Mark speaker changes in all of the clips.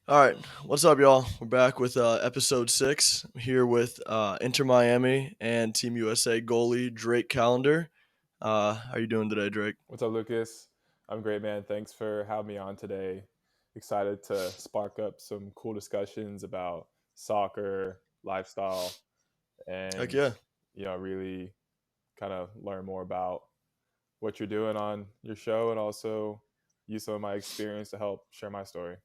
Speaker 1: All right, what's up, y'all? We're back with episode 6. I'm here with Inter Miami and Team USA goalie Drake Callender. How you doing today, Drake?
Speaker 2: What's up, Lucas? I'm great, man. Thanks for having me on today. Excited to spark up some cool discussions about soccer, lifestyle,
Speaker 1: Heck
Speaker 2: and
Speaker 1: yeah.
Speaker 2: really kind of learn more about what you're doing on your show, and also use some of my experience to help share my story.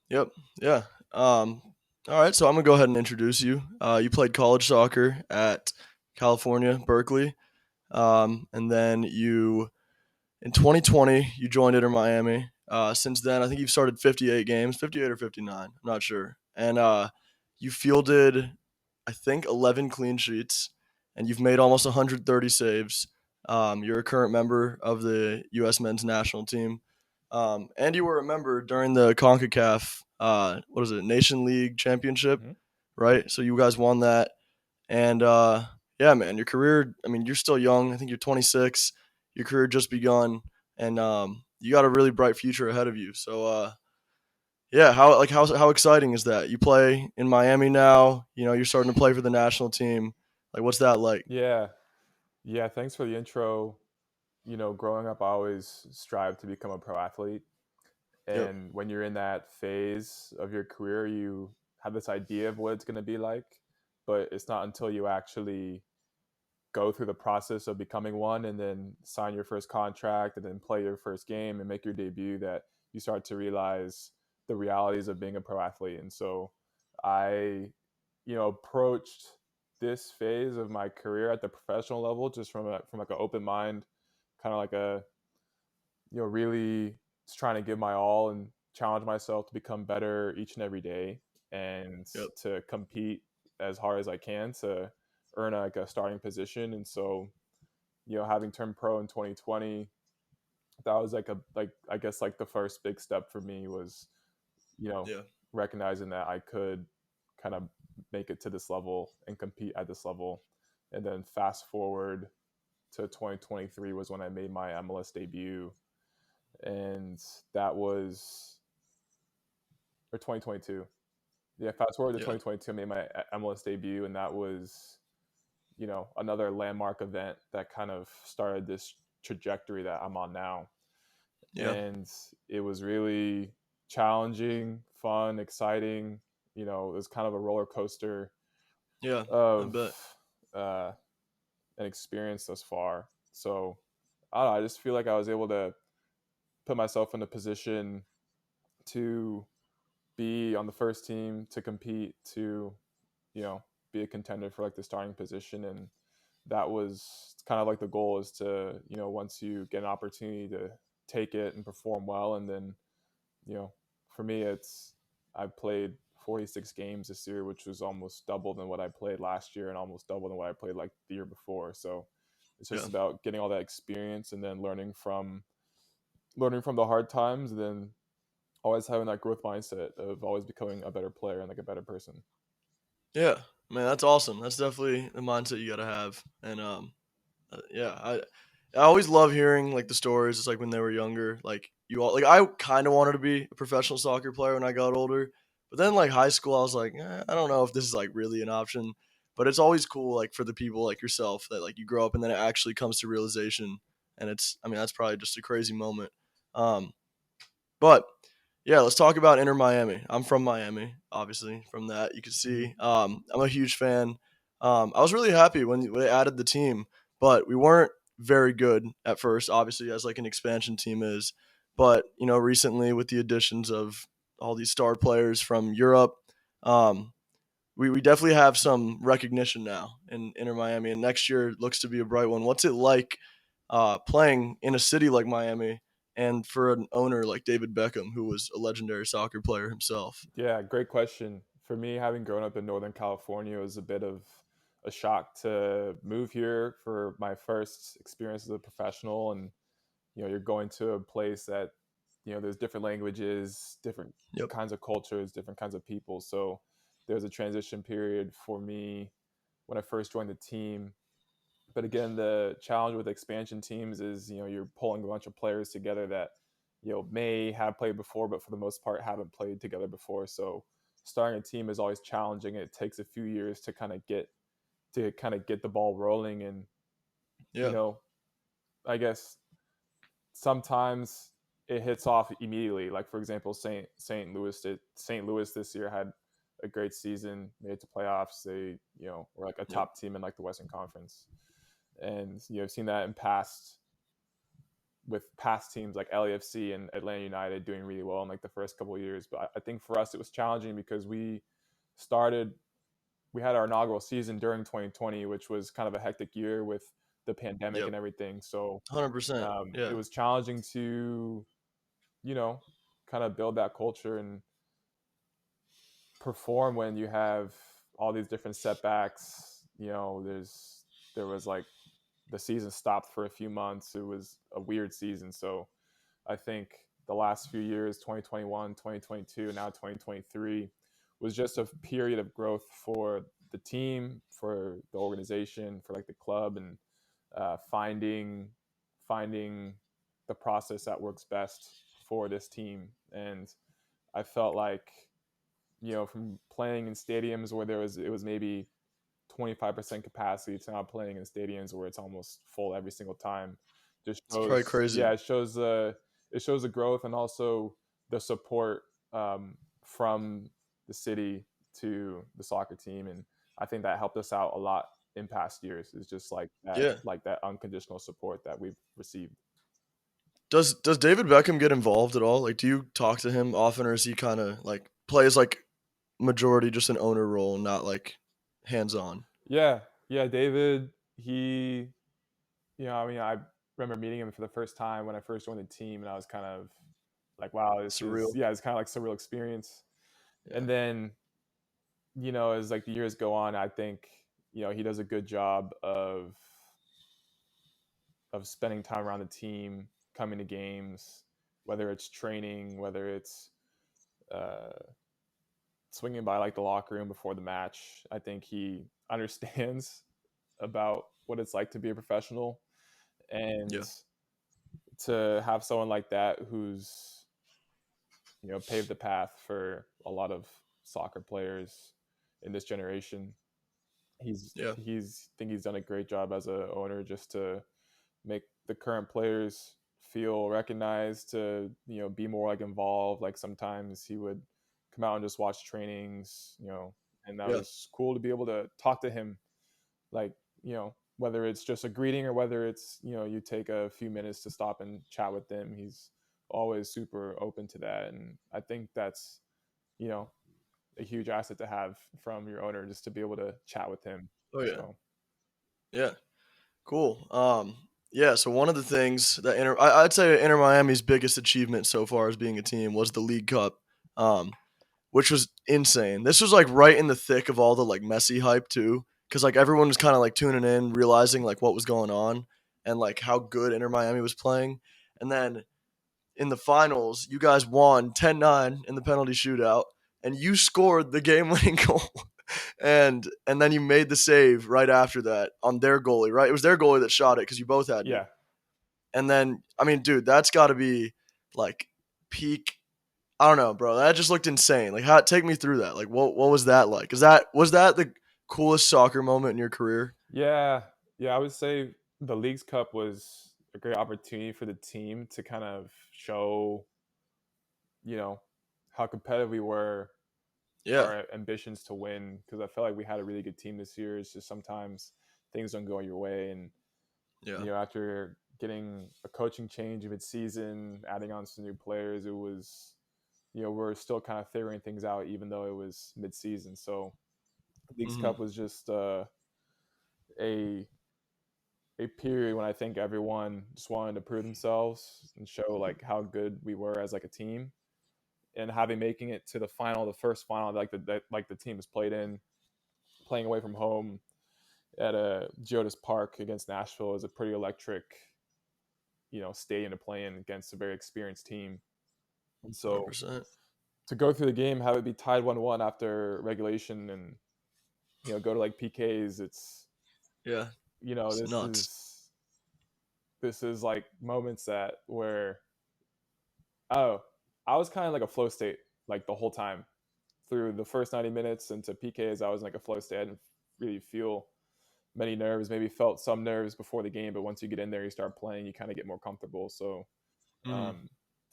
Speaker 1: Yep. Yeah. Um, all right, so I'm gonna go ahead and introduce you. You played college soccer at California, Berkeley, and then you in 2020 you joined Inter Miami. Since then, I think you've started 58 games, 58 or 59, I'm not sure, and you fielded I think 11 clean sheets, and you've made almost 130 saves. You're a current member of the U.S. men's national team, and you were a member during the CONCACAF, what is it, Nation League Championship,
Speaker 2: Hmm.
Speaker 1: right? So you guys won that, and yeah, man, your career. I mean, you're still young. I think you're 26. Your career just begun, and you got a really bright future ahead of you. So yeah, how exciting is that? You play in Miami now. You know, you're starting to play for the national team. Like, what's that like?
Speaker 2: Yeah, yeah. Thanks for the intro. Growing up, I always strive to become a pro athlete.
Speaker 1: Yep.
Speaker 2: And when you're in that phase of your career, you have this idea of what it's going to be like, but it's not until you actually go through the process of becoming one and then sign your first contract and then play your first game and make your debut that you start to realize the realities of being a pro athlete. And so I approached this phase of my career at the professional level just from like an open mind, kind of like a really just trying to give my all and challenge myself to become better each and every day and
Speaker 1: Yep.
Speaker 2: to compete as hard as I can to earn like a starting position. And so, having turned pro in 2020, that was like I guess like the first big step for me was, you know,
Speaker 1: Yeah.
Speaker 2: recognizing that I could kind of make it to this level and compete at this level. And then fast forward to 2023 was when I made my MLS debut, and that was or 2022. Yeah, fast forward to
Speaker 1: Yeah.
Speaker 2: 2022, I made my MLS debut, and that was another landmark event that kind of started this trajectory that I'm on now.
Speaker 1: Yeah.
Speaker 2: And it was really challenging, fun, exciting. It was kind of a roller coaster
Speaker 1: Yeah. I
Speaker 2: of
Speaker 1: bet.
Speaker 2: uh, an experience thus far. So I don't know. I just feel like I was able to put myself in a position to be on the first team, to compete, to be a contender for like the starting position. And that was kind of like the goal, is to once you get an opportunity to take it and perform well. And then you know for me, it's I've played 46 games this year, which was almost double than what I played last year and almost double than what I played like the year before. So it's
Speaker 1: Yeah.
Speaker 2: just about getting all that experience and then learning from the hard times, and then always having that growth mindset of always becoming a better player and like a better person.
Speaker 1: Yeah. Man, that's awesome. That's definitely the mindset you got to have. And yeah, I always love hearing like the stories. It's like when they were younger, like you all like I kind of wanted to be a professional soccer player when I got older, but then like high school, I was like, I don't know if this is like really an option. But it's always cool like for the people like yourself that like you grow up and then it actually comes to realization, and it's I mean that's probably just a crazy moment. Um, but yeah, let's talk about Inter Miami. I'm from Miami, obviously. From that, you can
Speaker 2: Mm-hmm.
Speaker 1: see I'm a huge fan. I was really happy when they added the team, but we weren't very good at first, obviously, as like an expansion team is. But you know, recently with the additions of all these star players from Europe, um, we definitely have some recognition now in Inter Miami, and next year looks to be a bright one. What's it like playing in a city like Miami, and for an owner like David Beckham, who was a legendary soccer player himself?
Speaker 2: Yeah, great question. For me, having grown up in Northern California, it was a bit of a shock to move here for my first experience as a professional. And you're going to a place that there's different languages, different
Speaker 1: Yep.
Speaker 2: kinds of cultures, different kinds of people. So there's a transition period for me when I first joined the team. But again, the challenge with expansion teams is you're pulling a bunch of players together that may have played before, but for the most part haven't played together before. So starting a team is always challenging. It takes a few years to kind of get the ball rolling, and you
Speaker 1: Yeah.
Speaker 2: know, I guess sometimes it hits off immediately. Like for example, St. Louis this year had a great season, made it to playoffs. They were like a
Speaker 1: Yep.
Speaker 2: top team in like the Western Conference, and I've seen that in past with past teams like LAFC and Atlanta United doing really well in like the first couple of years. But I think for us it was challenging because started we had our inaugural season during 2020, which was kind of a hectic year with the pandemic
Speaker 1: Yep.
Speaker 2: and everything. So
Speaker 1: 100%.
Speaker 2: it
Speaker 1: Yeah.
Speaker 2: was challenging to you know kind of build that culture and perform when you have all these different setbacks. There was like the season stopped for a few months. It was a weird season. So I think the last few years, 2021, 2022, now 2023, was just a period of growth for the team, for the organization, for like the club, and finding the process that works best for this team. And I felt like from playing in stadiums where it was maybe 25% capacity to now playing in stadiums where it's almost full every single time. Just
Speaker 1: It's probably
Speaker 2: shows,
Speaker 1: crazy.
Speaker 2: yeah, it shows the growth and also the support from the city to the soccer team, and I think that helped us out a lot in past years. It's just
Speaker 1: Yeah.
Speaker 2: like that unconditional support that we've received.
Speaker 1: Does David Beckham get involved at all? Like, do you talk to him often, or is he kind of like plays like majority just an owner role, not like hands on?
Speaker 2: Yeah, yeah, David. I mean, I remember meeting him for the first time when I first joined the team, and I was kind of like, wow,
Speaker 1: Surreal.
Speaker 2: it's kind of like surreal experience.
Speaker 1: Yeah.
Speaker 2: And then, as like the years go on, I think, he does a good job of spending time around the team, coming to games, whether it's training, whether it's uh, swinging by like the locker room before the match. I think he understands about what it's like to be a professional, and
Speaker 1: Yeah.
Speaker 2: to have someone like that who's paved the path for a lot of soccer players in this generation.
Speaker 1: Yeah.
Speaker 2: He's done a great job as a owner just to make the current players feel recognized, to be more like involved. Like sometimes he would come out and just watch trainings, and that
Speaker 1: Yeah.
Speaker 2: was cool to be able to talk to him, like whether it's just a greeting or whether it's you take a few minutes to stop and chat with them. He's always super open to that, and I think that's you know a huge asset to have from your owner, just to be able to chat with him.
Speaker 1: Oh yeah.
Speaker 2: So
Speaker 1: Yeah. Cool. Yeah. So one of the things that I'd say Inter Miami's biggest achievement so far as being a team was the League Cup, which was insane. This was like right in the thick of all the like Messi hype too, because like everyone was kind of like tuning in, realizing like what was going on and like how good Inter Miami was playing, and then in the finals, you guys won 10-9 in the penalty shootout, and you scored the game-winning goal. And then you made the save right after that on their goalie, right? It was their goalie that shot it because you both had to.
Speaker 2: yeah,
Speaker 1: And then, I mean, dude, that's got to be like peak. I don't know, bro. That just looked insane. Like, how? Take me through that. Like, what was that like? Was that the coolest soccer moment in your career?
Speaker 2: yeah, yeah. I would say the League's Cup was a great opportunity for the team to kind of show you know how competitive we were,
Speaker 1: Yeah,
Speaker 2: our ambitions to win, because I felt like we had a really good team this year. It's just sometimes things don't go your way, and
Speaker 1: yeah,
Speaker 2: after getting a coaching change mid-season, adding on some new players, it was we're still kind of figuring things out, even though it was mid-season. So League's
Speaker 1: hmm
Speaker 2: Cup was just a a period when I think everyone just wanted to prove themselves and show like how good we were as like a team, and having making it to the final, the first final like the team has played in, playing away from home at a Geodis Park against Nashville is a pretty electric, stadium to play in against a very experienced team. And
Speaker 1: hundred
Speaker 2: so
Speaker 1: percent.
Speaker 2: to go through the game, have it be tied 1-1 after regulation, and go to like PKs, it's
Speaker 1: Yeah, it's
Speaker 2: this
Speaker 1: nuts.
Speaker 2: is like moments that where Oh, I was kind of like a flow state like the whole time through the first 90 minutes into PKs. I was in like a flow state. I didn't really feel many nerves. Maybe felt some nerves before the game, but once you get in there, you start playing, you kind of get more comfortable. So
Speaker 1: Mm.
Speaker 2: um,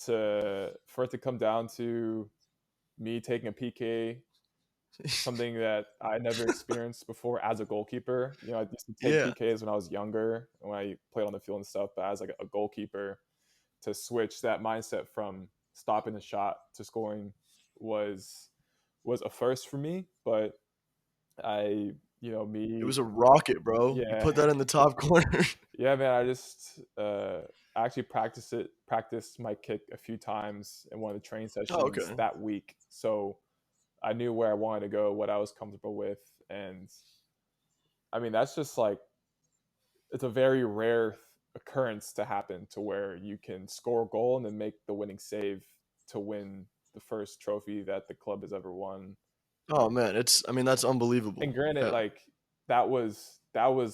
Speaker 2: to for it to come down to me taking a PK, something that I never experienced before as a goalkeeper. I used to take
Speaker 1: Yeah,
Speaker 2: PKs when I was younger, when I played on the field and stuff. But as like a goalkeeper, to switch that mindset from stopping the shot to scoring was was a first for me. But I,
Speaker 1: it
Speaker 2: me,
Speaker 1: was a rocket, bro. You
Speaker 2: yeah,
Speaker 1: put that in the top corner.
Speaker 2: yeah, man. I just actually practiced my kick a few times in one of the training
Speaker 1: Oh,
Speaker 2: sessions
Speaker 1: okay.
Speaker 2: that week. So I knew where I wanted to go, what I was comfortable with, and I mean that's just like it's a very rare occurrence to happen to where you can score a goal and then make the winning save to win the first trophy that the club has ever won.
Speaker 1: Oh man, I mean that's
Speaker 2: And
Speaker 1: unbelievable.
Speaker 2: granted,
Speaker 1: Yeah,
Speaker 2: like that was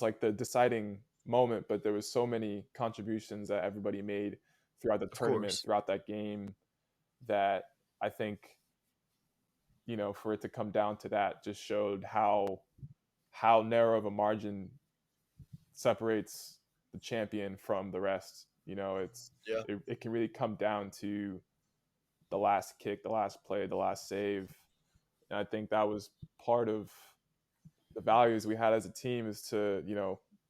Speaker 2: like the deciding moment, but there was so many contributions that everybody made throughout the
Speaker 1: of
Speaker 2: tournament,
Speaker 1: course.
Speaker 2: throughout that game, that I think for it to come down to that just showed how narrow of a margin separates the champion from the rest.
Speaker 1: Yeah.
Speaker 2: It can really come down to the last kick, the last play, the last save. And I think that was part of the values we had as a team is to,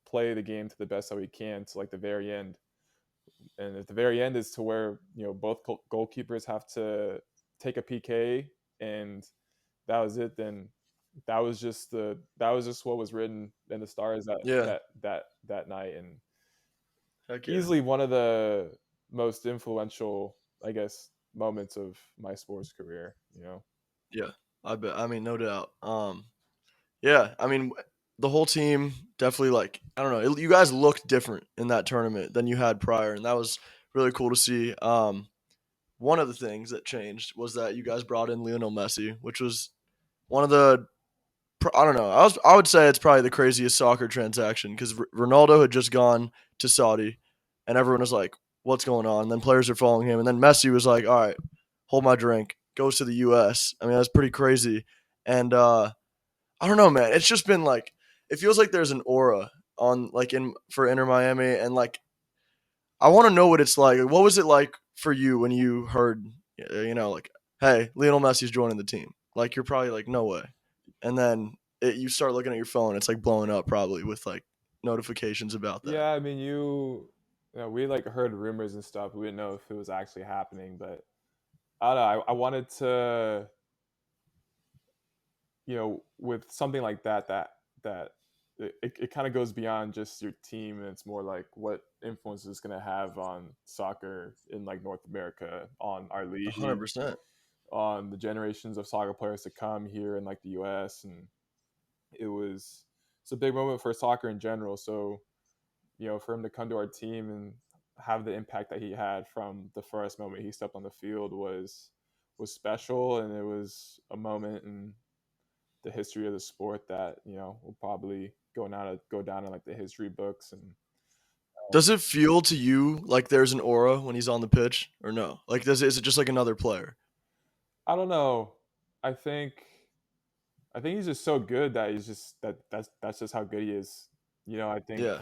Speaker 2: play the game to the best that we can to like the very end. And at the very end is to where, both goalkeepers have to take a PK and that was it, then that was just what was written in the stars that
Speaker 1: Yeah.
Speaker 2: that that that night. And
Speaker 1: Heck yeah.
Speaker 2: easily one of the most influential, I guess, moments of my sports career.
Speaker 1: Yeah. I bet. I mean, no doubt. Yeah. I mean, the whole team definitely like I don't know. You guys looked different in that tournament than you had prior, and that was really cool to see. One of the things that changed was that you guys brought in Lionel Messi, which was one of the I don't know. I would say it's probably the craziest soccer transaction because Ronaldo had just gone to Saudi, and everyone was like, "What's going on?" And then players are following him, and then Messi was like, "All right, hold my drink." Goes to the U.S. I mean, that's pretty crazy. And I don't know, man. It's just been like it feels like there's an aura on like in for Inter Miami, and like I want to know what it's like. What was it like for you when you heard, like, hey, Lionel Messi's joining the team? Like, you're probably like, no way. And then you start looking at your phone. It's like blowing up probably with like notifications about that.
Speaker 2: Yeah, I mean, we like heard rumors and stuff. We didn't know if it was actually happening, but I don't know. I wanted to, with something like that it kind of goes beyond just your team, and it's more like what influence it's going to have on soccer in like North America, on our
Speaker 1: 100.
Speaker 2: league,
Speaker 1: percent
Speaker 2: on the generations of soccer players to come here in like the US. And it's a big moment for soccer in general. So, for him to come to our team and have the impact that he had from the first moment he stepped on the field was special, and it was a moment in the history of the sport that will probably go down in like the history books. And
Speaker 1: Does it feel to you like there's an aura when he's on the pitch or no? Like, is it just like another player?
Speaker 2: I don't know. I think I think he's just so good that he's just that's just how good he is. I think
Speaker 1: Yeah.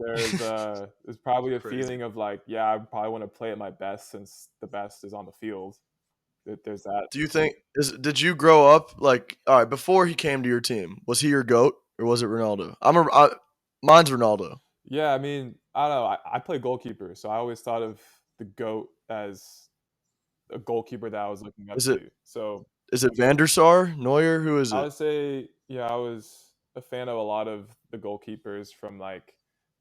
Speaker 2: there's probably a
Speaker 1: Crazy.
Speaker 2: feeling of like, yeah, I probably want to play at my best since the best is on the field. There's that.
Speaker 1: Do you think did you grow up like all right before he came to your team? Was he your goat or was it Ronaldo? Mine's Ronaldo.
Speaker 2: Yeah, I mean, I don't know. I play goalkeeper, so I always thought of the goat as a goalkeeper that I was looking up
Speaker 1: Is it
Speaker 2: to. So
Speaker 1: is it Van der Sar, Neuer? Who is
Speaker 2: I
Speaker 1: it?
Speaker 2: would say, yeah, I was a fan of a lot of the goalkeepers from like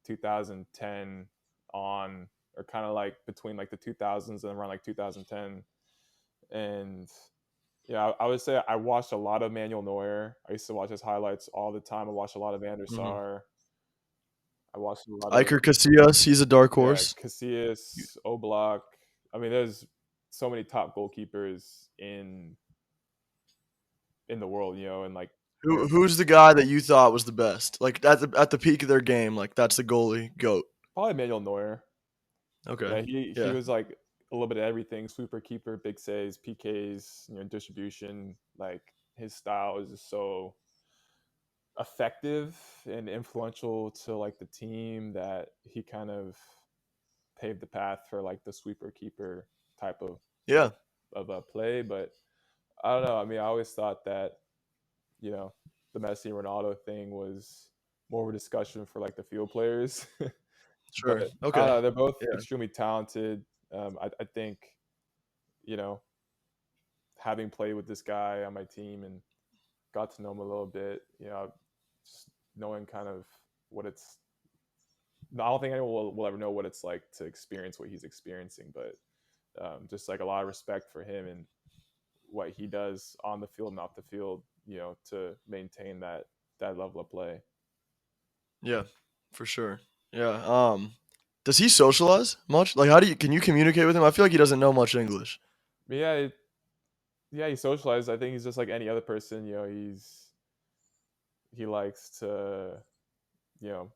Speaker 2: 2010 on, or kind of like between like the 2000s and around like 2010. And yeah, I would say I watched a lot of Manuel Neuer. I used to watch his highlights all the time. I watched a lot of Van der
Speaker 1: Mhm.
Speaker 2: Sar. I watched a lot of,
Speaker 1: Iker Casillas, he's a dark
Speaker 2: yeah,
Speaker 1: horse.
Speaker 2: Casillas, Oblak. I mean, there's so many top goalkeepers in the world, and like
Speaker 1: Who's the guy that you thought was the best? Like at the peak of their game, like that's the goalie goat.
Speaker 2: probably Manuel Neuer.
Speaker 1: Okay.
Speaker 2: Yeah, he
Speaker 1: Yeah.
Speaker 2: was like a little bit of everything: sweeper, keeper, big saves, PKs, distribution. Like his style is just so effective and influential to like the team that he kind of paved the path for like the sweeper keeper type
Speaker 1: Yeah,
Speaker 2: of a play. But I don't know. I mean, I always thought that you know the Messi Ronaldo thing was more of a discussion for like the field players.
Speaker 1: sure.
Speaker 2: But I don't
Speaker 1: Okay.
Speaker 2: know. They're both
Speaker 1: Yeah,
Speaker 2: extremely talented. I think you know having played with this guy on my team and got to know him a little bit, just knowing kind of what it's. I don't think anyone will ever know what it's like to experience what he's experiencing, but just like a lot of respect for him and what he does on the field and off the field, to maintain that level of play.
Speaker 1: yeah, for sure. Yeah. Does he socialize much? Like, how do you can you communicate with him? I feel like he doesn't know much English.
Speaker 2: But yeah, yeah, he socialized. I think he's just like any other person. He likes to, you know,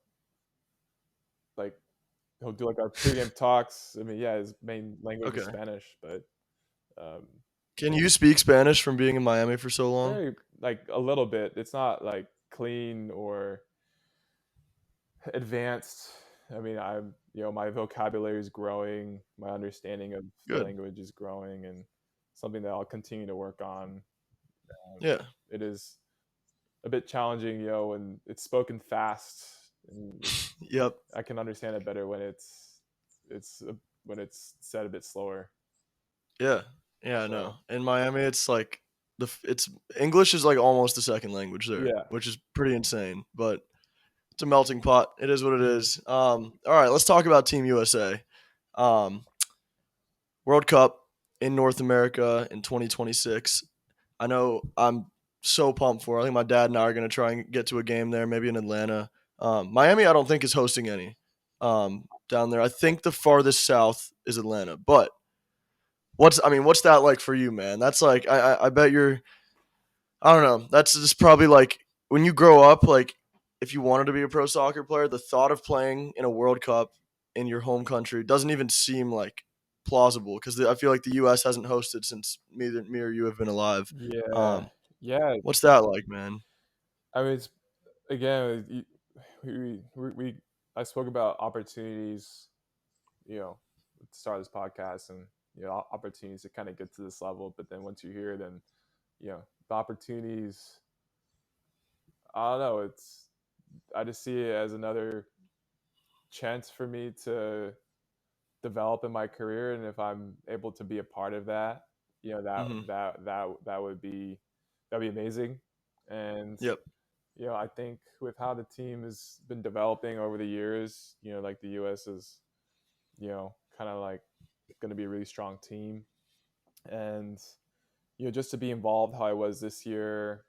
Speaker 2: like he'll do like our pregame talks. I mean, yeah, his main language is
Speaker 1: Okay.
Speaker 2: Spanish, but um,
Speaker 1: Can you speak Spanish from being in Miami for so long?
Speaker 2: very like a little bit. It's not like clean or advanced. I mean, my vocabulary is growing, my understanding of the
Speaker 1: Good.
Speaker 2: language is growing, and something that I'll continue to work on. Um,
Speaker 1: Yeah.
Speaker 2: it is a bit challenging, and it's spoken fast, and
Speaker 1: Yep.
Speaker 2: I can understand it better when it's said a bit slower.
Speaker 1: Yeah. Yeah. No.
Speaker 2: So
Speaker 1: In Miami, it's like it's English is like almost a second language there,
Speaker 2: yeah,
Speaker 1: which is pretty insane. But it's a melting pot. It is what it is. All right. Let's talk about Team USA. Um, World Cup in North America in 2026. I know I'm so pumped for it. I think my dad and I are going to try and get to a game there, maybe in Atlanta. Miami, I don't think is hosting any down there. I think the farthest south is Atlanta. But what's that like for you, man? That's like I bet you're. I don't know. That's just probably like when you grow up, like if you wanted to be a pro soccer player, the thought of playing in a World Cup in your home country doesn't even seem like plausible because I feel like the U.S. hasn't hosted since me or you have been alive.
Speaker 2: yeah,
Speaker 1: Um,
Speaker 2: yeah.
Speaker 1: what's that like, man?
Speaker 2: I mean, it's again, we I spoke about opportunities, at the start of this podcast, and opportunities to kind of get to this level. But then once you're here, then the opportunities. I don't know. I just see it as another chance for me to develop in my career, and if I'm able to be a part of that,
Speaker 1: Hmm.
Speaker 2: that'd be amazing. And
Speaker 1: Yep.
Speaker 2: I think with how the team has been developing over the years, like the U.S. is, kind of like going to be a really strong team, and just to be involved how I was this year,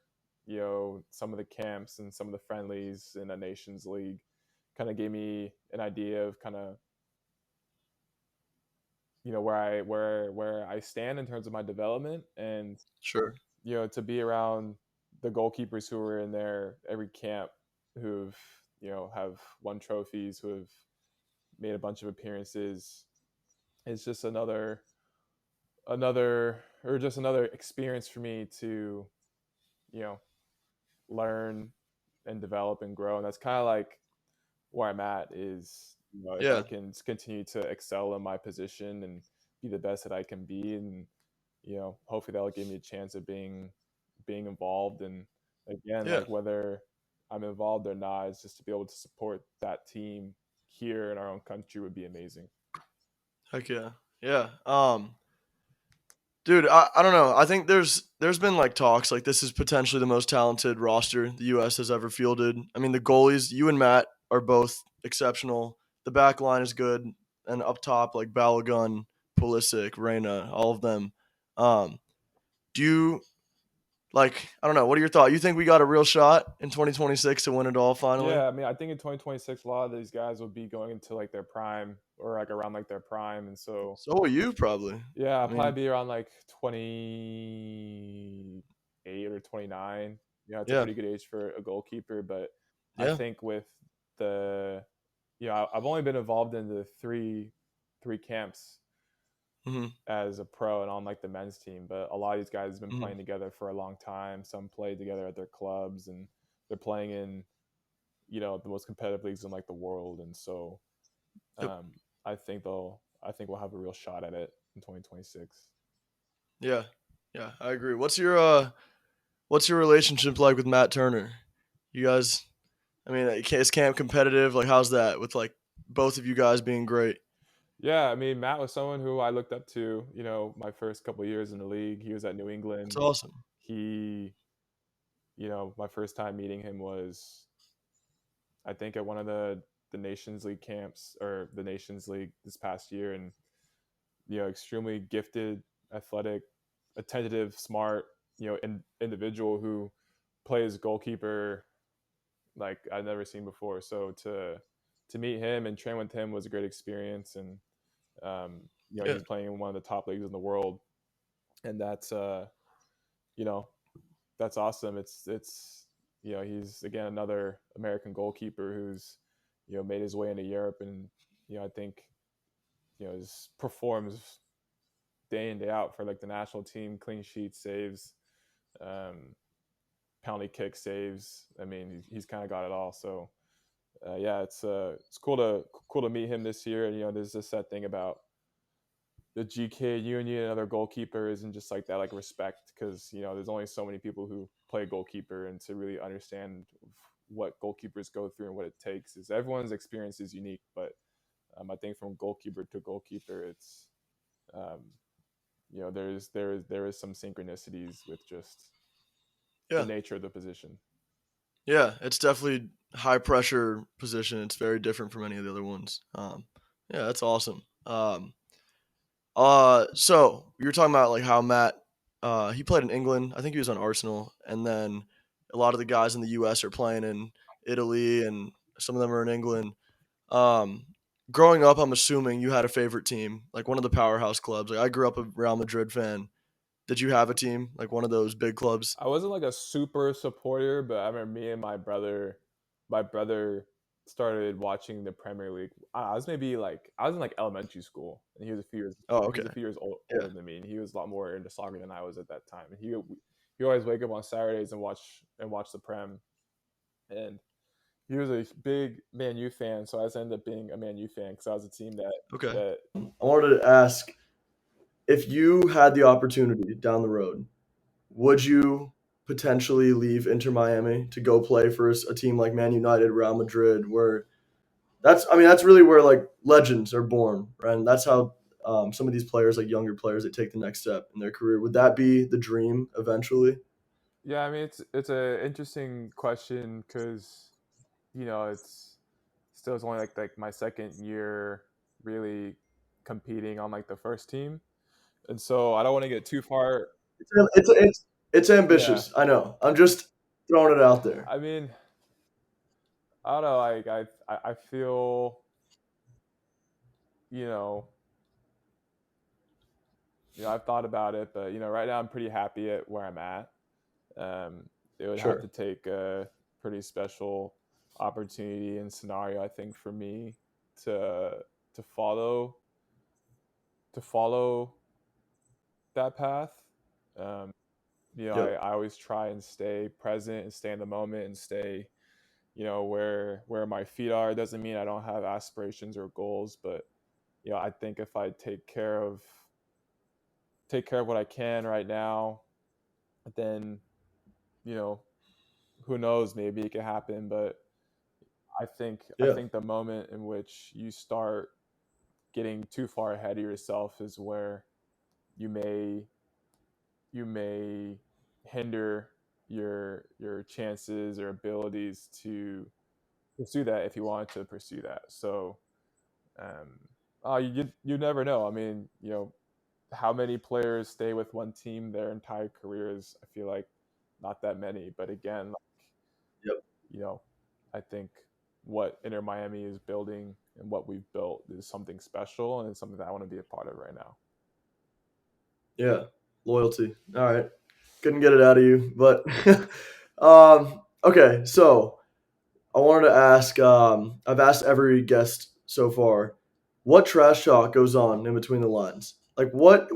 Speaker 2: some of the camps and some of the friendlies in a Nations League kind of gave me an idea of kind of where I stand in terms of my development, and
Speaker 1: Sure.
Speaker 2: to be around the goalkeepers who are in there every camp, who've have won trophies, who have made a bunch of appearances. It's just another experience for me to you know learn and develop and grow, and that's kind of like where I'm at. Is if I
Speaker 1: Yeah.
Speaker 2: can continue to excel in my position and be the best that I can be, and hopefully that'll give me a chance of being involved. And again,
Speaker 1: Yeah.
Speaker 2: like whether I'm involved or not, it's just to be able to support that team here in our own country would be amazing.
Speaker 1: Heck yeah. Yeah. Dude, I don't know. I think there's been like talks like this is potentially the most talented roster the U.S. has ever fielded. I mean, the goalies, you and Matt are both exceptional. The back line is good, and up top like Balogun, Pulisic, Reyna, all of them. Um, do you like? I don't know. What are your thoughts? You think we got a real shot in 2026 to win it all finally?
Speaker 2: Yeah, I mean, I think in 2026, a lot of these guys will be going into like their prime or like around like their prime, and so
Speaker 1: So will you probably.
Speaker 2: yeah, I'll
Speaker 1: I mean,
Speaker 2: probably be around like 28 or 29. It's a
Speaker 1: yeah,
Speaker 2: pretty good age for a goalkeeper, but I
Speaker 1: yeah,
Speaker 2: think with the, I've only been involved in the three camps,
Speaker 1: Hmm.
Speaker 2: as a pro and on like the men's team, but a lot of these guys have been
Speaker 1: Hmm.
Speaker 2: playing together for a long time. Some play together at their clubs, and they're playing in the most competitive leagues in like the world. And so
Speaker 1: Yep.
Speaker 2: um, I think we'll have a real shot at it in 2026.
Speaker 1: Yeah. Yeah. I agree. What's your relationship like with Matt Turner? You guys, I mean, is camp competitive? Like, how's that with like both of you guys being great?
Speaker 2: Yeah, I mean, Matt was someone who I looked up to. My first couple of years in the league, he was at New
Speaker 1: It's
Speaker 2: England.
Speaker 1: awesome.
Speaker 2: He, my first time meeting him was, I think, at one of the Nations League camps or the Nations League this past year, and extremely gifted, athletic, attentive, smart, individual who plays goalkeeper like I've never seen before. So to meet him and train with him was a great experience, and
Speaker 1: Yeah.
Speaker 2: he's playing in one of the top leagues in the world, and you know that's awesome. It's he's again another American goalkeeper who's made his way into Europe, and I think is performs day in day out for like the national team, clean sheet saves, um, penalty kick saves. I mean, he's kind of got it all. So yeah, it's cool to meet him this year. And there's this sad thing about the GK union and other goalkeepers and just like that, like respect, because there's only so many people who play goalkeeper, and to really understand what goalkeepers go through and what it takes is everyone's experience is unique. But I think from goalkeeper to goalkeeper, it's um, there is some synchronicities with just the
Speaker 1: Yeah.
Speaker 2: nature of the position.
Speaker 1: Yeah. It's definitely high pressure position. It's very different from any of the other ones. Yeah, that's awesome. So you were talking about like how Matt, he played in England. I think he was on Arsenal, and then a lot of the guys in the U.S. are playing in Italy, and some of them are in England. Um, Growing up, I'm assuming you had a favorite team, like one of the powerhouse clubs. Like I grew up a Real Madrid fan. Did you have a team, like one of those big clubs?
Speaker 2: I wasn't like a super supporter, but I remember me and my brother started watching the Premier League. I was maybe like I was in like elementary school, and
Speaker 1: Oh,
Speaker 2: he was
Speaker 1: okay.
Speaker 2: a few years
Speaker 1: Yeah.
Speaker 2: older than me, and he was a lot more into soccer than I was at that time. And he always wake up on Saturdays and watch the Prem, and he was a big Man U fan, so I just ended up being a Man U fan because I was a team that
Speaker 1: Okay.
Speaker 2: that
Speaker 1: I wanted to ask if you had the opportunity down the road, would you potentially leave Inter Miami to go play for a team like Man United, Real Madrid, where that's really where like legends are born, right? And that's how some of these players, like younger players, they take the next step in their career. Would that be the dream eventually?
Speaker 2: yeah. I mean, it's a interesting question because it's still it's only like my second year really competing on like the first team, and so I don't want to get too far.
Speaker 1: It's
Speaker 2: Yeah,
Speaker 1: ambitious. I know. I'm just throwing it out there.
Speaker 2: I mean, I don't know. Like I feel you know I've thought about it, but right now I'm pretty happy at where I'm at. It would have to
Speaker 1: Sure.
Speaker 2: take a pretty special opportunity and scenario, I think, for me to to follow to follow that path. Um,
Speaker 1: Yep.
Speaker 2: I always try and stay present and stay in the moment and stay, where my feet are. It doesn't mean I don't have aspirations or goals, but I think if I take care of what I can right now, then you know, who knows, maybe it could happen. But I
Speaker 1: Yeah.
Speaker 2: think the moment in which you start getting too far ahead of yourself is where you may you may hinder your chances or abilities to pursue that if you wanted to pursue that. So, um, you never know. I mean, how many players stay with one team their entire careers? I feel like not that many. But again,
Speaker 1: Yep.
Speaker 2: you know, I think what Inter Miami is building and what we've built is something special, and it's something that I want to be a part of right now.
Speaker 1: Yeah. Loyalty. All right. Couldn't get it out of you, but okay. So I wanted to ask. I've asked every guest so far, what trash talk goes on in between the lines? Like what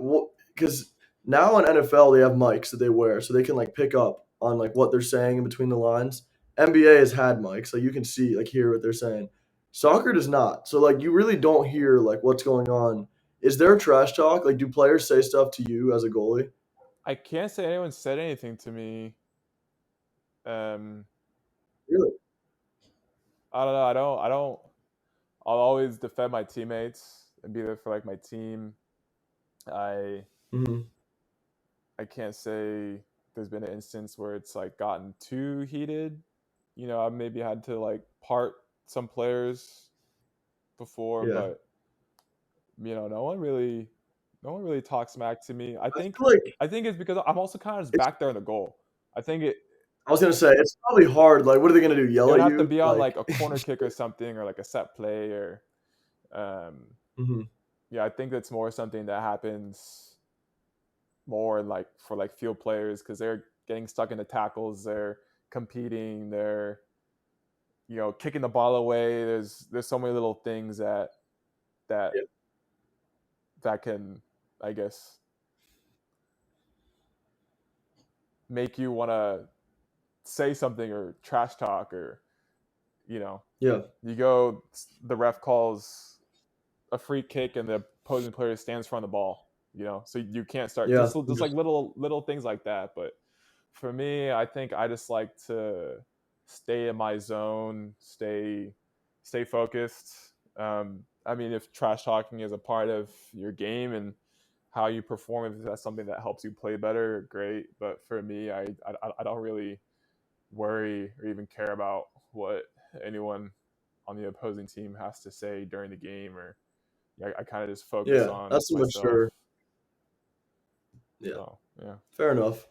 Speaker 1: because now in NFL they have mics that they wear so they can like pick up on like what they're saying in between the lines. NBA has had mics, so you can see like hear what they're saying. Soccer does not. So like you really don't hear like what's going on. Is there trash talk? Like do players say stuff to you as a goalie?
Speaker 2: I can't say anyone said anything to me. Um,
Speaker 1: Really?
Speaker 2: I don't know. I don't. I'll always defend my teammates and be there for like my team. I
Speaker 1: Hmm.
Speaker 2: I can't say there's been an instance where it's like gotten too heated. I maybe had to like part some players before,
Speaker 1: Yeah.
Speaker 2: but no one really talks smack to me. I
Speaker 1: I
Speaker 2: think
Speaker 1: feel like
Speaker 2: I think it's because I'm also kind of just
Speaker 1: it's
Speaker 2: back there in the goal. I think
Speaker 1: I was gonna say it's probably hard. Like what are they gonna do?
Speaker 2: it
Speaker 1: Yell
Speaker 2: would
Speaker 1: at
Speaker 2: have to
Speaker 1: you?
Speaker 2: be on like
Speaker 1: Like
Speaker 2: a corner kick or something, or like a set play, or um,
Speaker 1: mhm.
Speaker 2: yeah. I think that's more something that happens more like for like field players because they're getting stuck in the tackles, they're competing, they're kicking the ball away. There's so many little things that
Speaker 1: Yeah.
Speaker 2: that can, I guess, make you want to say something or trash talk, or you know
Speaker 1: Yeah.
Speaker 2: you go, the ref calls a free kick and the opposing player stands in front of the ball, so you can't start,
Speaker 1: Yeah.
Speaker 2: just like little things like that. But for me, I think I just like to stay in my zone, stay focused. I mean, if trash talking is a part of your game and how you perform, if that's something that helps you play better, great. But for me, I don't really worry or even care about what anyone on the opposing team has to say during the game, or I kind of just focus
Speaker 1: Yeah.
Speaker 2: on
Speaker 1: That's a
Speaker 2: myself.
Speaker 1: mature. Yeah.
Speaker 2: So yeah.
Speaker 1: Fair enough.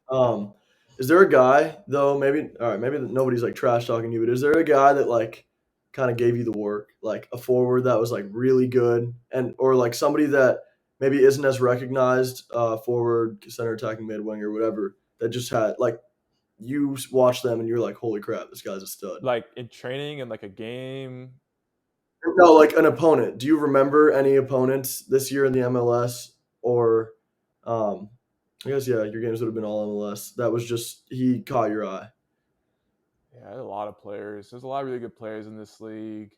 Speaker 1: Um, is there a guy though? Maybe all right. Maybe nobody's like trash talking you, but is there a guy that like kind of gave you the work, like a forward that was like really good, and or like somebody that maybe isn't as recognized, forward, center, attacking, mid, wing, or whatever, that just had like you watch them and you're like, holy crap, this guy's a stud.
Speaker 2: Like in training and like a game.
Speaker 1: No, like an opponent. Do you remember any opponents this year in the MLS or, um, I guess yeah, your games would have been all MLS. That was just he caught your eye.
Speaker 2: Yeah, a lot of players. There's a lot of really good players in this league.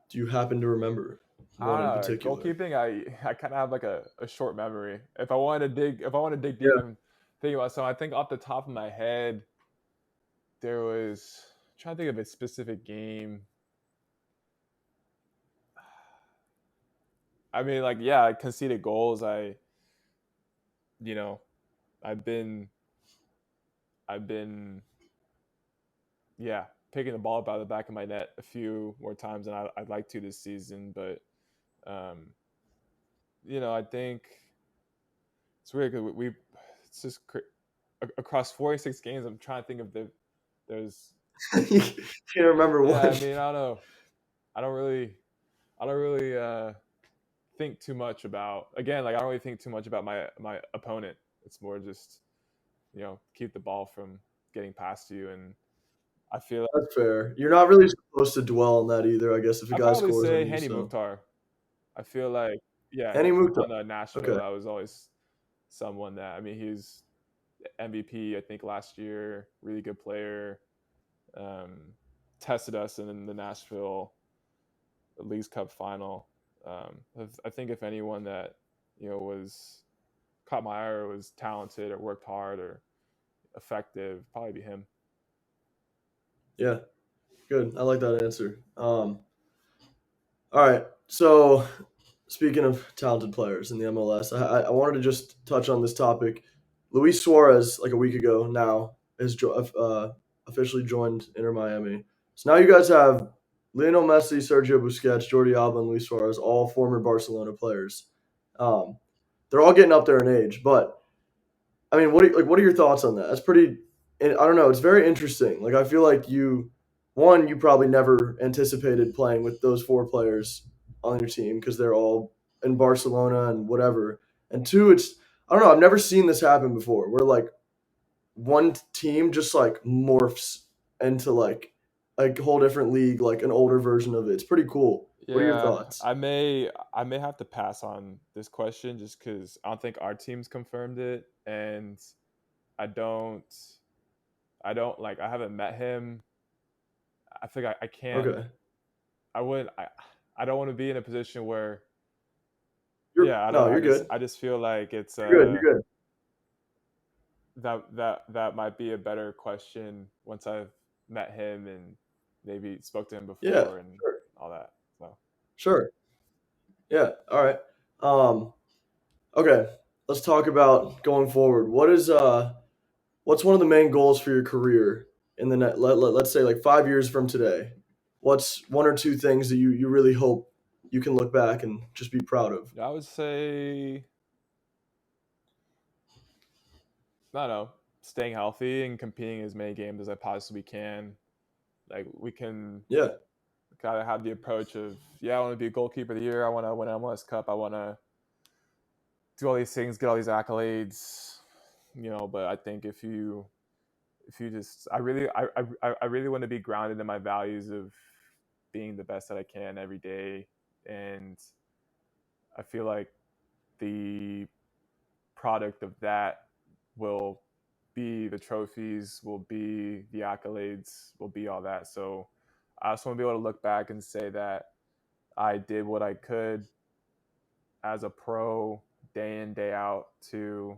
Speaker 1: Do you happen to remember
Speaker 2: I
Speaker 1: one
Speaker 2: don't
Speaker 1: in
Speaker 2: know.
Speaker 1: particular?
Speaker 2: Goalkeeping, I kind of have like a short memory. If I want to dig deep
Speaker 1: Yeah.
Speaker 2: and think about something, I think off the top of my head, there was, I'm trying to think of a specific game. I mean, like, yeah, I conceded goals. You know, I've been, I've been, yeah, picking the ball up out of the back of my net a few more times than I'd like to this season. But, um, I think it's weird because it's just across 46 games. I'm trying to think of there's,
Speaker 1: You can't remember
Speaker 2: yeah.
Speaker 1: one.
Speaker 2: I mean, I don't know. I don't really, I don't really think too much about. Again, like I don't really think too much about my opponent. It's more just keep the ball from getting past you, and I feel like
Speaker 1: That's fair. You're not really supposed to dwell on that either, I guess, if a
Speaker 2: I'd
Speaker 1: guy
Speaker 2: probably
Speaker 1: scores on
Speaker 2: say
Speaker 1: you.
Speaker 2: Henny
Speaker 1: So,
Speaker 2: Mukhtar. I feel like, yeah,
Speaker 1: Annie Mukhtar.
Speaker 2: on Nashville,
Speaker 1: Okay.
Speaker 2: that was always someone that, I mean, he's MVP I think last year, really good player. Um, Tested us in the Nashville Leagues Cup final. I think if anyone that was caught my eye or was talented or worked hard or effective, probably be him.
Speaker 1: Yeah. Good. I like that answer. All right. So, speaking of talented players in the MLS, I wanted to just touch on this topic. Luis Suarez, like a week ago now, has officially joined Inter Miami. So now you guys have Lionel Messi, Sergio Busquets, Jordi Alba, and Luis Suarez, all former Barcelona players. Um, they're all getting up there in age, but I mean, what are your thoughts on that? That's pretty. And I don't know. It's very interesting. Like I feel like you probably never anticipated playing with those four players on your team because they're all in Barcelona and whatever. And two, it's I don't know. I've never seen this happen before. Where like one team just like morphs into like a whole different league, like an older version of it. It's pretty cool. What are your
Speaker 2: Yeah,
Speaker 1: thoughts?
Speaker 2: I may have to pass on this question just because I don't think our team's confirmed it, and I don't I haven't met him. I think I can't.
Speaker 1: Okay,
Speaker 2: I would I don't want to be in a position where
Speaker 1: you're
Speaker 2: yeah, I don't
Speaker 1: no,
Speaker 2: know.
Speaker 1: you're good.
Speaker 2: I just feel like it's
Speaker 1: You're good. You're good.
Speaker 2: that might be a better question once I've met him and maybe spoke to him
Speaker 1: Yeah,
Speaker 2: before and
Speaker 1: sure,
Speaker 2: all that. So
Speaker 1: sure. Yeah. All right. Um, okay. Let's talk about going forward. What's one of the main goals for your career in the let's say like 5 years from today? What's one or two things that you really hope you can look back and just be proud of?
Speaker 2: I would say I don't know, staying healthy and competing as many games as I possibly can. Like we can
Speaker 1: Yeah.
Speaker 2: kind of have the approach of yeah, I want to be a goalkeeper of the year. I want to win an MLS Cup. I want to do all these things, get all these accolades. But I think if you just I really want to be grounded in my values of being the best that I can every day, and I feel like the product of that will be the trophies, will be the accolades, will be all that. So I just want to be able to look back and say that I did what I could as a pro day in day out to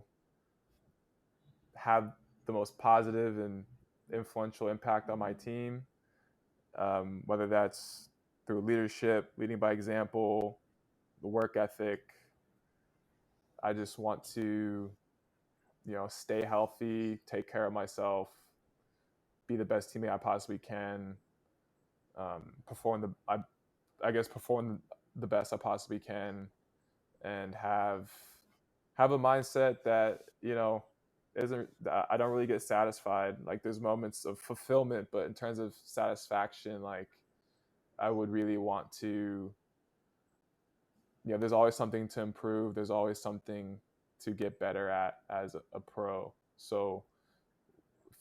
Speaker 2: have the most positive and influential impact on my team, whether that's through leadership, leading by example, the work ethic. I just want to, stay healthy, take care of myself, be the best teammate I possibly can, perform I guess perform the best I possibly can, and have a mindset that isn't I don't really get satisfied. Like there's moments of fulfillment, but in terms of satisfaction, like I would really want to, there's always something to improve. There's always something to get better at as a pro. So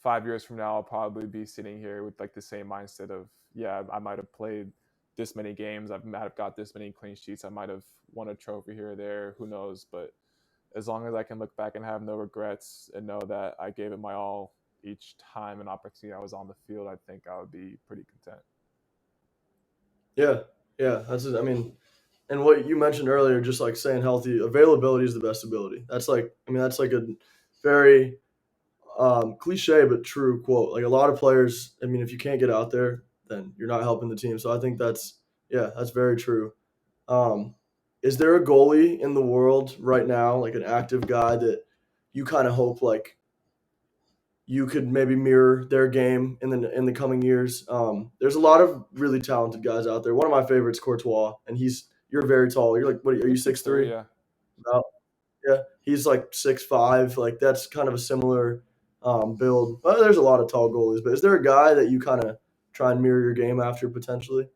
Speaker 2: 5 years from now, I'll probably be sitting here with like the same mindset of, yeah, I might have played this many games. I might have got this many clean sheets. I might have won a trophy here or there. Who knows? But as long as I can look back and have no regrets and know that I gave it my all each time and opportunity I was on the field, I think I would be pretty content.
Speaker 1: Yeah. Yeah. I mean, and what you mentioned earlier, just like staying healthy, availability is the best ability. That's like a very cliche but true quote. Like a lot of players, I mean, if you can't get out there, then you're not helping the team. So I think that's very true. Um, is there a goalie in the world right now, like an active guy that you kind of hope like you could maybe mirror their game in the coming years? There's a lot of really talented guys out there. One of my favorites, Courtois, and you're very tall. You're like, what are you,
Speaker 2: Like 6'3",
Speaker 1: 6'3"?
Speaker 2: yeah.
Speaker 1: About yeah, he's like 6'5". Like that's kind of a similar build. Well, there's a lot of tall goalies, but is there a guy that you kind of try and mirror your game after potentially?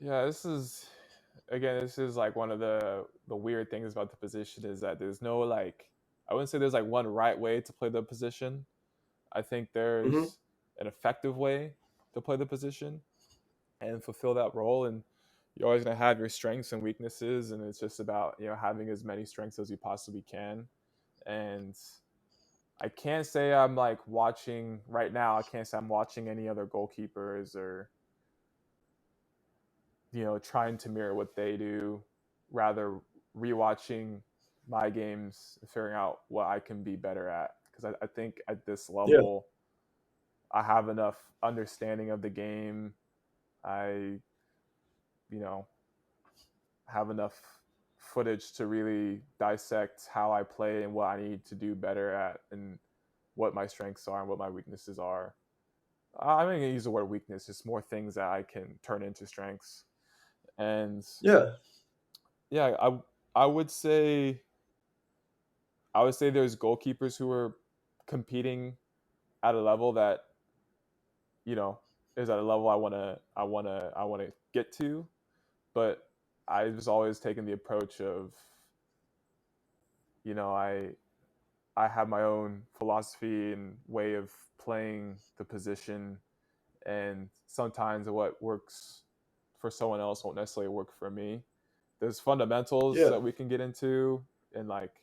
Speaker 2: Yeah, this is like one of the weird things about the position is that there's no like I wouldn't say there's like one right way to play the position. I think
Speaker 1: Hmm.
Speaker 2: there's an effective way to play the position and fulfill that role, and you're always going to have your strengths and weaknesses, and it's just about having as many strengths as you possibly can. And I can't say I'm like watching right now. I can't say I'm watching any other goalkeepers or trying to mirror what they do. Rather, rewatching my games, and figuring out what I can be better at. Because I think at this
Speaker 1: Yeah,
Speaker 2: level, I have enough understanding of the game. I, you know, have enough footage to really dissect how I play and what I need to do better at, and what my strengths are and what my weaknesses are. I'm going to use the word weakness. It's more things that I can turn into strengths. And
Speaker 1: yeah,
Speaker 2: yeah, I would say there's goalkeepers who are competing at a level that you know is at a level I want to get to, but I was always taking the approach of I have my own philosophy and way of playing the position, and sometimes what works for someone else won't necessarily work for me. There's fundamentals
Speaker 1: Yeah.
Speaker 2: that we can get into, and like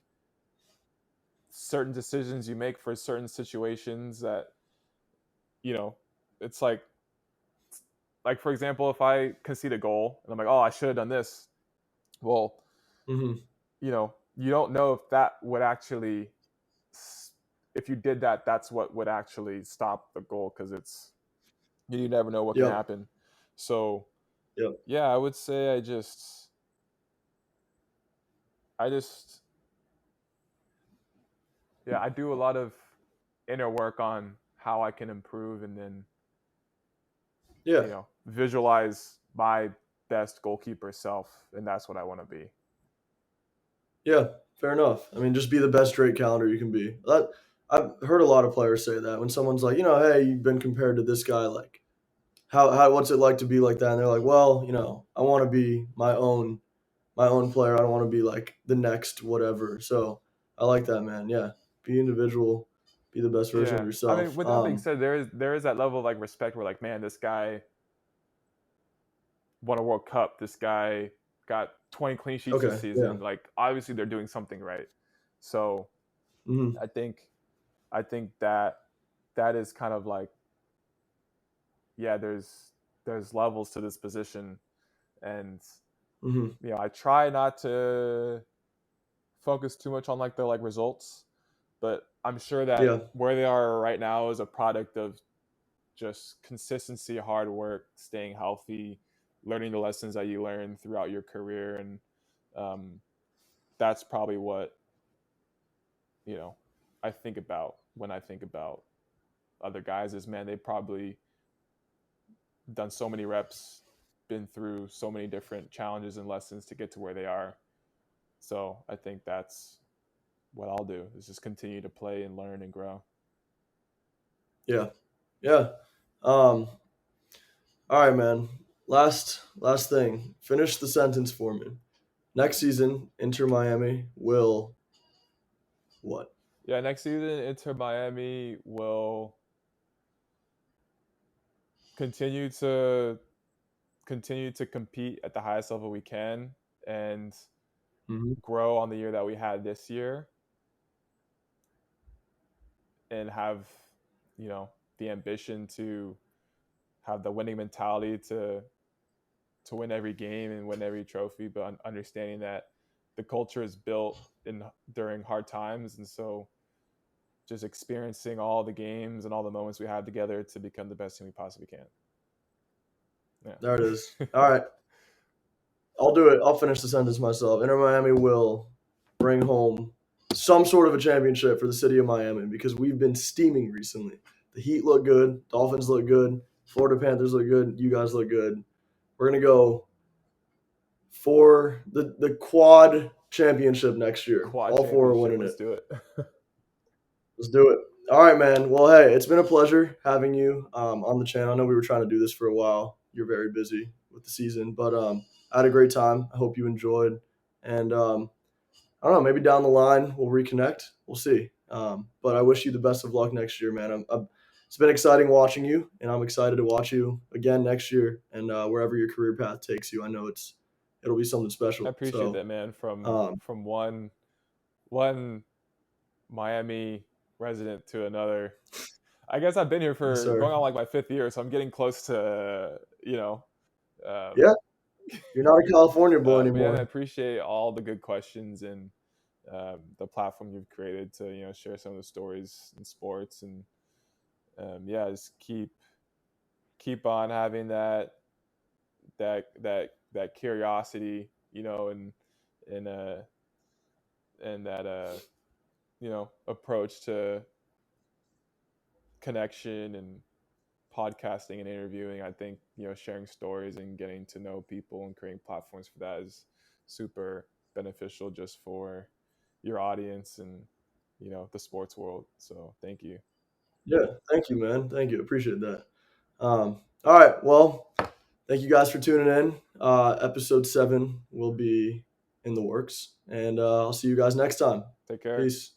Speaker 2: certain decisions you make for certain situations that you know it's like for example, if I concede a goal and I'm like, oh, I should have done this. Well,
Speaker 1: Hmm.
Speaker 2: you don't know if that would actually, if you did that, that's what would actually stop the goal, because you never know what can
Speaker 1: Yep.
Speaker 2: happen. So
Speaker 1: Yep.
Speaker 2: yeah, I would say I just yeah, I do a lot of inner work on how I can improve, and then
Speaker 1: Yeah.
Speaker 2: visualize my best goalkeeper self, and that's what I want to be.
Speaker 1: Yeah. Fair enough. I mean, just be the best Drake calendar you can be. That I've heard a lot of players say that when someone's like, hey, you've been compared to this guy, like, how what's it like to be like that? And they're like, well, I want to be my own player. I don't want to be like the next whatever. So I like that, man. Yeah, be individual, be the best version of
Speaker 2: Yeah, I mean,
Speaker 1: yourself.
Speaker 2: with that being said, there is that level of like respect where like, man, this guy won a World Cup. This guy got 20 clean sheets this
Speaker 1: Okay. Yeah.
Speaker 2: season. Like, obviously, they're doing something right. So
Speaker 1: Hmm.
Speaker 2: I think that is kind of like, yeah, there's levels to this position, and
Speaker 1: Hmm.
Speaker 2: I try not to focus too much on like the like results, but I'm sure that
Speaker 1: Yeah.
Speaker 2: where they are right now is a product of just consistency, hard work, staying healthy, learning the lessons that you learn throughout your career, and um, that's probably what you know I think about when I think about other guys. Is, man, they probably done so many reps, been through so many different challenges and lessons to get to where they are. So I think that's what I'll do, is just continue to play and learn and grow.
Speaker 1: Yeah. Yeah. Um. All right, man. Last thing. Finish the sentence for me. Next season, Inter Miami will what?
Speaker 2: Yeah, next season, Inter Miami will continue to continue to compete at the highest level we can, and
Speaker 1: Hmm.
Speaker 2: grow on the year that we had this year, and have the ambition to have the winning mentality to win every game and win every trophy, but understanding that the culture is built in during hard times, and so just experiencing all the games and all the moments we had together to become the best team we possibly can.
Speaker 1: There it is.
Speaker 2: Yeah.
Speaker 1: All right. I'll do it. I'll finish the sentence myself. Inter Miami will bring home some sort of a championship for the city of Miami because we've been steaming recently. The Heat look good. Dolphins look good. Florida Panthers look good. You guys look good. We're gonna go for the quad championship next year.
Speaker 2: Quad
Speaker 1: All four are
Speaker 2: championship.
Speaker 1: winning
Speaker 2: Let's
Speaker 1: it.
Speaker 2: do it.
Speaker 1: Let's do it. All right, man. Well, hey, it's been a pleasure having you on the channel. I know we were trying to do this for a while. You're very busy with the season, but I had a great time. I hope you enjoyed. And I don't know, maybe down the line we'll reconnect. We'll see. But I wish you the best of luck next year, man. It's been exciting watching you, and I'm excited to watch you again next year and wherever your career path takes you. I know it'll be something
Speaker 2: I
Speaker 1: special.
Speaker 2: appreciate
Speaker 1: So,
Speaker 2: that, man. From
Speaker 1: um,
Speaker 2: from one Miami resident to another. I guess I've been here
Speaker 1: yes,
Speaker 2: for
Speaker 1: sir.
Speaker 2: going on like my fifth year, so I'm getting close to
Speaker 1: Yeah,
Speaker 2: Um,
Speaker 1: you're not a California boy
Speaker 2: but yeah, I
Speaker 1: anymore.
Speaker 2: appreciate all the good questions, and the platform you've created to share some of the stories in sports, and yeah, just keep on having that curiosity, and and that approach to connection and podcasting and interviewing. I think sharing stories and getting to know people and creating platforms for that is super beneficial just for your audience and the sports world. So thank you.
Speaker 1: Yeah, thank you, man. Thank you. Appreciate that. All right. Well, thank you guys for tuning in. Episode 7 will be in the works, and I'll see you guys next time.
Speaker 2: Take care.
Speaker 1: Peace.